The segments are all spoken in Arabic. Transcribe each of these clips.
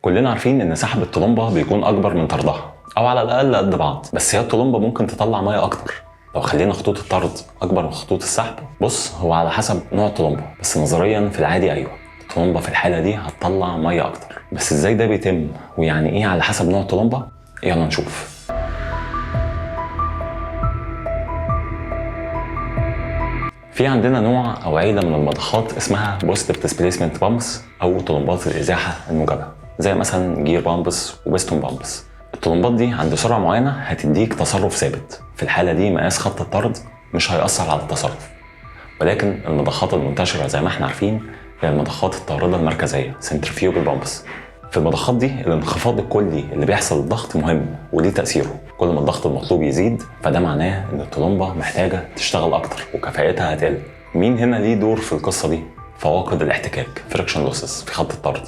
كلنا عارفين ان سحب الطلمبه بيكون اكبر من طردها، او على الاقل قد بعض، بس هي الطلمبه ممكن تطلع ميه اكتر. لو خلينا خطوط الطرد اكبر من خطوط السحب، بص هو على حسب نوع الطلمبه، بس نظريا في العادي ايوه الطلمبه في الحاله دي هتطلع ميه اكتر. بس ازاي ده بيتم ويعني ايه على حسب نوع الطلمبه؟ يلا نشوف. في عندنا نوع او عيله من المضخات اسمها بوزيتيف ديسبيسمنت بامبس او طلمبات الازاحه الموجبه، زي مثلا جير بامبس وبيستون بامبس. الطلمبات دي عند سرعه معينه هتديك تصرف ثابت. في الحاله دي مقاس خط الطرد مش هيأثر على التصرف. ولكن المضخات المنتشره زي ما احنا عارفين هي المضخات الطارده المركزيه سنترفيوجال بامبس. في المضخات دي الانخفاض الكلي اللي بيحصل للضغط مهم وليه تأثيره. كل ما الضغط المطلوب يزيد فده معناه ان الطلمبة محتاجة تشتغل اكتر وكفاءتها هتقل. مين هنا ليه دور في القصة دي؟ فواقد الاحتكاك فريكشن لوسز في خط الطرد.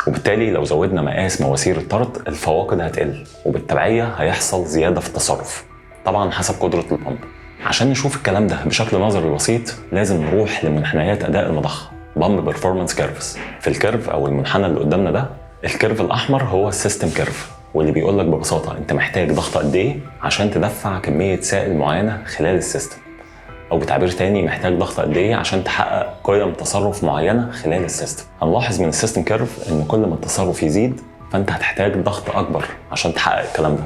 وبالتالي لو زودنا مقاس مواسير الطرد الفواقد هتقل، وبالتبعية هيحصل زيادة في التصرف، طبعا حسب قدرة البمب. عشان نشوف الكلام ده بشكل نظري بسيط لازم نروح لمنحنيات اداء المضخة بامب بيرفورمانس كيرفز. في الكيرف او المنحنى اللي قدامنا ده، الكيرف الاحمر هو السيستم كيرف، واللي بيقول لك ببساطه انت محتاج ضغط قد ايه عشان تدفع كميه سائل معينه خلال السيستم، او بتعبير تاني محتاج ضغط قد ايه عشان تحقق قيم تصرف معينه خلال السيستم. هنلاحظ من السيستم كيرف ان كل ما التصرف يزيد فانت هتحتاج ضغط اكبر عشان تحقق الكلام ده.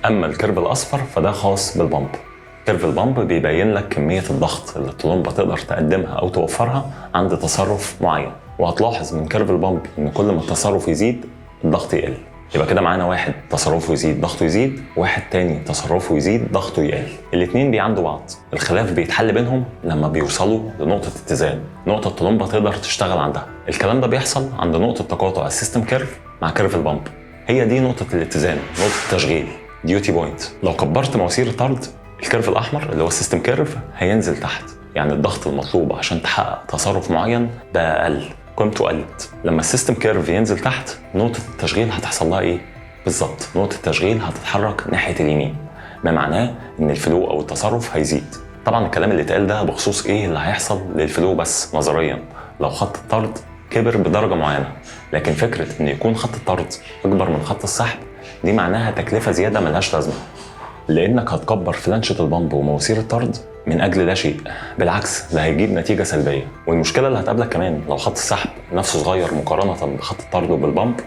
اما الكيرف الاصفر فده خاص بالبمب. كيرف البمب بيبين لك كميه الضغط اللي الطلمبه تقدر تقدمها او توفرها عند تصرف معين. وهتلاحظ من كيرف البمب ان كل ما التصرف يزيد الضغط يقل. يبقى كده معانا واحد تصرفه يزيد ضغطه يزيد، واحد تاني تصرفه يزيد ضغطه يقل. الاتنين بيعندوا بعض، الخلاف بيتحل بينهم لما بيوصلوا لنقطة اتزان، نقطة الطلمبة تقدر تشتغل عندها. الكلام ده بيحصل عند نقطة تقاطع السيستم كيرف مع كيرف البمب. هي دي نقطة الاتزان، نقطة التشغيل، ديوتي بوينت. لو كبرت مواسير الطرد الكيرف الأحمر اللي هو السيستم كيرف هينزل تحت، يعني الضغط المطلوب عشان تحقق تصرف معين بقى أقل، قيمته قلت. لما السيستم كيرف ينزل تحت نقطة التشغيل هتحصل لها ايه؟ بالظبط نقطة التشغيل هتتحرك ناحية اليمين، ما معناه ان الفلو او التصرف هيزيد. طبعا الكلام اللي اتقال ده بخصوص ايه اللي هيحصل للفلو بس نظريا لو خط الطرد كبر بدرجة معينة، لكن فكرة ان يكون خط الطرد اكبر من خط السحب دي معناها تكلفة زيادة ملهاش لازمة، لانك هتكبر فلانشة البمب ومواسير الطرد من اجل لا شيء. بالعكس ده هيجيب نتيجه سلبيه. والمشكله اللي هتقابلك كمان لو خط السحب نفسه صغير مقارنه بخط الطرد وبالبمب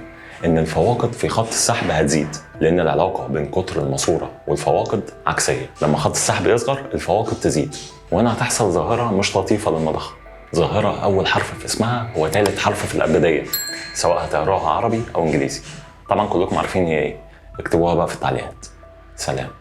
ان الفواقد في خط السحب هتزيد، لان العلاقه بين قطر الماسوره والفواقد عكسيه. لما خط السحب يصغر الفواقد تزيد، وهنا هتحصل ظاهره مش لطيفه للمضخه، ظاهره اول حرف في اسمها هو ثالث حرف في الابجديه، سواء هتقراها عربي او انجليزي. طبعا كلكم عارفين هي ايه، اكتبوها بقى في التعليقات. سلام.